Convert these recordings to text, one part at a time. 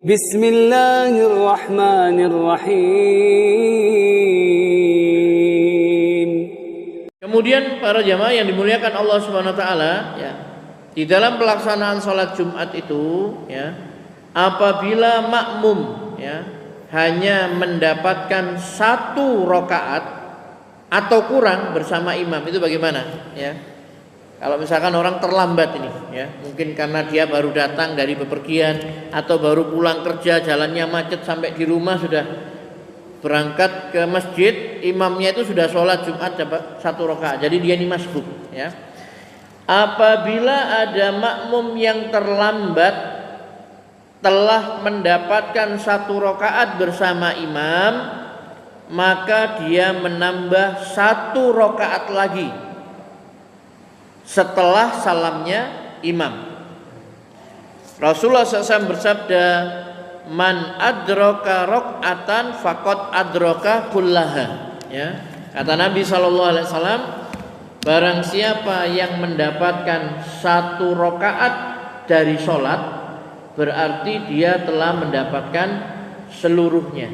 Bismillahirrahmanirrahim. Kemudian para jamaah yang dimuliakan Allah Subhanahu wa taala, ya. Di dalam pelaksanaan sholat Jumat itu, ya, apabila makmum, ya, hanya mendapatkan 1 rakaat atau kurang bersama imam, itu bagaimana, ya? Kalau misalkan orang terlambat ini, ya, mungkin karena dia baru datang dari bepergian atau baru pulang kerja, jalannya macet sampai di rumah sudah berangkat ke masjid, imamnya itu sudah sholat Jumat 1 rakaat, jadi dia ini masbuk, ya. Apabila ada makmum yang terlambat telah mendapatkan 1 rakaat bersama imam, maka dia menambah 1 rakaat lagi setelah salamnya imam. Rasulullah SAW bersabda, "Man adraka rakaatan faqad adraka kullaha." Ya, kata Nabi SAW, barang siapa yang mendapatkan 1 rakaat dari sholat, berarti dia telah mendapatkan seluruhnya.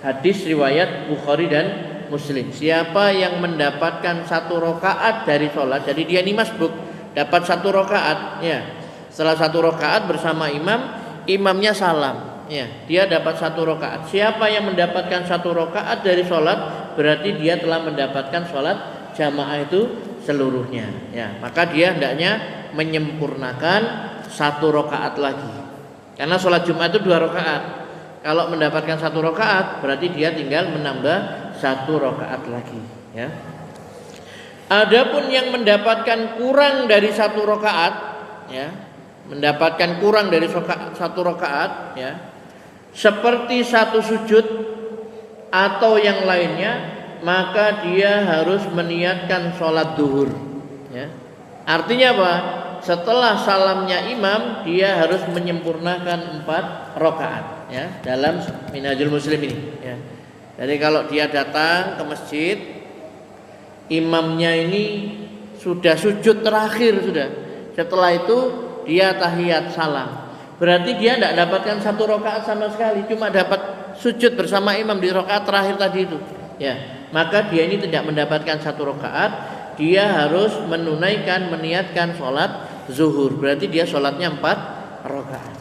Hadis riwayat Bukhari dan Muslim. Siapa yang mendapatkan 1 rakaat dari sholat, jadi dia ini masbuk, dapat 1 rakaat, ya. Setelah 1 rakaat bersama imam, imamnya salam, ya, dia dapat 1 rakaat. Siapa yang mendapatkan 1 rakaat dari sholat, berarti dia telah mendapatkan sholat jamaah itu seluruhnya, ya. Maka dia hendaknya menyempurnakan 1 rakaat lagi, karena sholat Jumat itu 2 rakaat. Kalau mendapatkan 1 rakaat, berarti dia tinggal menambah 1 rakaat lagi, ya. Adapun yang mendapatkan kurang dari 1 rakaat, ya, mendapatkan kurang dari 1 rakaat, ya, seperti 1 sujud atau yang lainnya, maka dia harus meniatkan sholat duhur, ya. Artinya apa? Setelah salamnya imam, dia harus menyempurnakan 4 rakaat, ya, dalam Minhajul Muslim ini, ya. Jadi kalau dia datang ke masjid, imamnya ini sudah sujud terakhir sudah. Setelah itu dia tahiyat salam. Berarti dia tidak dapatkan 1 rakaat sama sekali, cuma dapat sujud bersama imam di rakaat terakhir tadi itu, ya. Maka dia ini tidak mendapatkan 1 rakaat, dia harus meniatkan sholat zuhur. Berarti dia sholatnya 4 rakaat,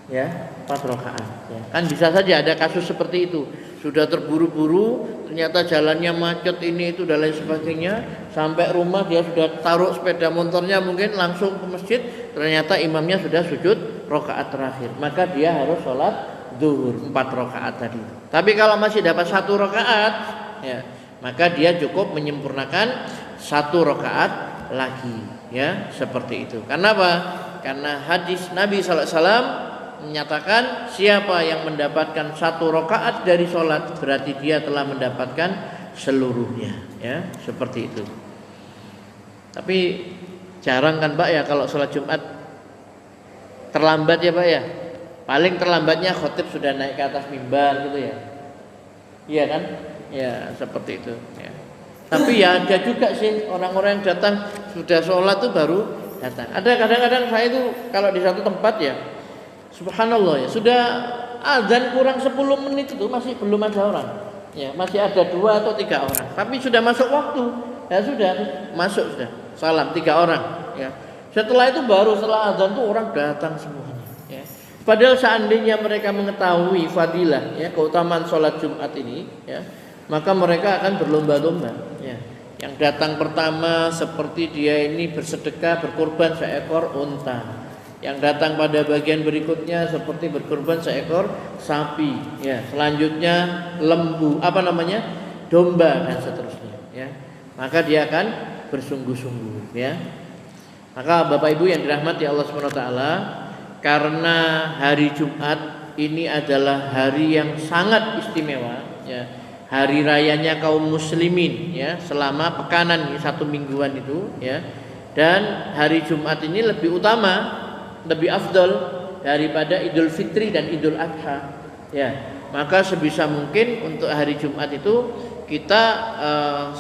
ya, 4 rakaat, ya. Kan bisa saja ada kasus seperti itu. Sudah terburu-buru, ternyata jalannya macet ini itu dan lain sebagainya. Sampai rumah dia sudah taruh sepeda motornya, mungkin langsung ke masjid, ternyata imamnya sudah sujud rakaat terakhir. Maka dia harus sholat zuhur 4 rakaat tadi. Tapi kalau masih dapat 1 rakaat, ya, maka dia cukup menyempurnakan 1 rakaat lagi, ya, seperti itu. Karena apa? Karena hadis Nabi SAW menyatakan siapa yang mendapatkan 1 rakaat dari sholat, berarti dia telah mendapatkan seluruhnya, ya, seperti itu. Tapi jarang kan Pak ya kalau sholat Jumat terlambat, ya Pak ya. Paling terlambatnya khotib sudah naik ke atas mimbar gitu, ya. Iya kan? Ya, seperti itu, ya. Tapi ya ada juga sih orang-orang yang datang sudah sholat tuh baru datang. Ada kadang-kadang saya itu kalau di satu tempat, ya, subhanallah, ya, sudah azan kurang 10 menit itu masih belum ada orang, ya, masih ada 2 atau 3 orang. Tapi sudah masuk waktu, ya sudah masuk, sudah salam 3 orang, ya. Setelah itu baru setelah azan tuh orang datang semuanya, ya. Padahal seandainya mereka mengetahui fadilah, ya, keutamaan sholat Jumat ini, ya, maka mereka akan berlomba-lomba, ya. Yang datang pertama seperti dia ini bersedekah berkurban seekor unta. Yang datang pada bagian berikutnya seperti berkurban seekor sapi, ya. Selanjutnya lembu, domba dan seterusnya, ya. Maka dia akan bersungguh-sungguh, ya. Maka Bapak Ibu yang dirahmati Allah SWT, karena hari Jumat ini adalah hari yang sangat istimewa, ya. Hari rayanya kaum muslimin, ya, selama pekanan 1 mingguan itu, ya. Dan hari Jumat ini lebih utama, lebih afdal daripada Idul Fitri dan Idul Adha, ya. Maka sebisa mungkin untuk hari Jumat itu kita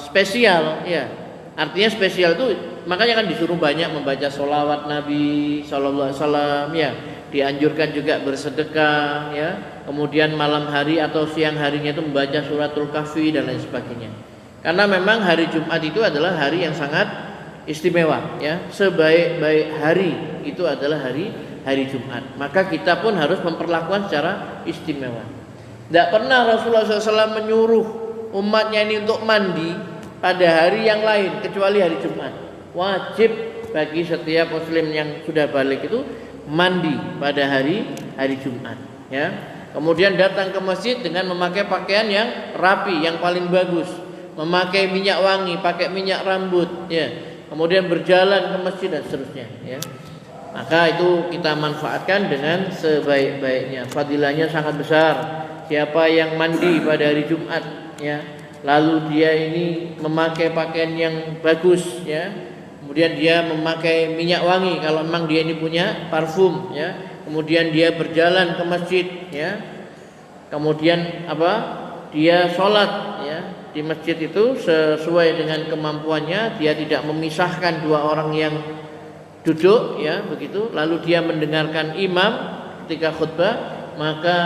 spesial, ya. Artinya spesial itu makanya kan disuruh banyak membaca sholawat Nabi Sallallahu Alaihi Wasallam ya, dianjurkan juga bersedekah ya, kemudian malam hari atau siang harinya itu membaca suratul kahfi dan lain sebagainya. Karena memang hari Jumat itu adalah hari yang sangat istimewa ya, sebaik-baik hari itu adalah hari Jumat. Maka kita pun harus memperlakukan secara istimewa. Tidak pernah Rasulullah SAW menyuruh umatnya ini untuk mandi pada hari yang lain kecuali hari Jumat. Wajib bagi setiap muslim yang sudah balik itu mandi pada hari Jumat ya. Kemudian datang ke masjid dengan memakai pakaian yang rapi, yang paling bagus, memakai minyak wangi, pakai minyak rambut ya. Kemudian berjalan ke masjid dan seterusnya ya. Maka itu kita manfaatkan dengan sebaik-baiknya. Fadilahnya sangat besar. Siapa yang mandi pada hari Jumat ya, lalu dia ini memakai pakaian yang bagus ya, kemudian dia memakai minyak wangi kalau memang dia ini punya parfum ya, kemudian dia berjalan ke masjid ya, kemudian dia sholat ya di masjid itu sesuai dengan kemampuannya, dia tidak memisahkan dua orang yang duduk ya begitu, lalu dia mendengarkan imam ketika khutbah, maka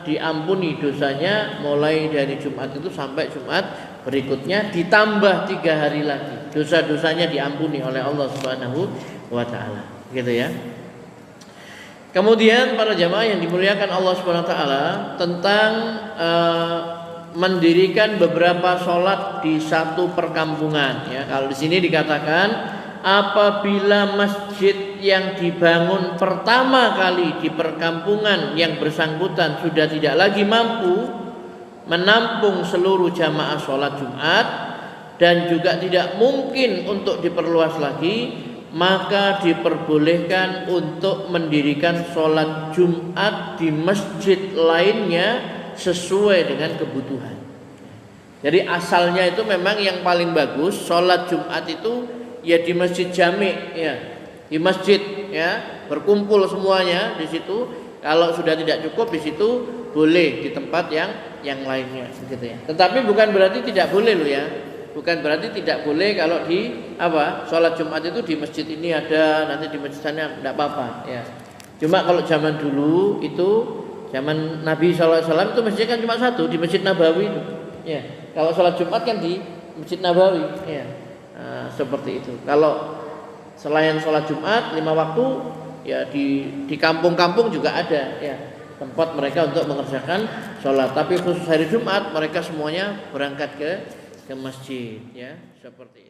diampuni dosanya mulai dari Jumat itu sampai Jumat berikutnya, ditambah 3 hari lagi dosa-dosanya diampuni oleh Allah Subhanahu wa taala gitu ya. Kemudian para jamaah yang dimuliakan Allah Subhanahu wa taala, tentang mendirikan beberapa sholat di satu perkampungan ya. Kalau di sini dikatakan apabila masjid yang dibangun pertama kali di perkampungan yang bersangkutan sudah tidak lagi mampu menampung seluruh jamaah sholat Jumat dan juga tidak mungkin untuk diperluas lagi, maka diperbolehkan untuk mendirikan sholat Jumat di masjid lainnya sesuai dengan kebutuhan. Jadi asalnya itu memang yang paling bagus sholat Jumat itu ya di masjid jami' ya, di masjid ya, berkumpul semuanya di situ. Kalau sudah tidak cukup di situ boleh di tempat yang lainnya gitu ya. Tetapi bukan berarti tidak boleh loh ya. Bukan berarti tidak boleh kalau di sholat Jumat itu di masjid ini ada, nanti di masjid sana tidak apa-apa ya. Cuma kalau zaman dulu itu, zaman Nabi SAW itu masjid kan cuma satu, di Masjid Nabawi itu ya. Kalau sholat Jumat kan di Masjid Nabawi ya. Seperti itu. Kalau selain sholat Jumat 5 waktu ya di kampung-kampung juga ada ya tempat mereka untuk mengerjakan sholat. Tapi khusus hari Jumat mereka semuanya berangkat ke masjid ya, seperti itu.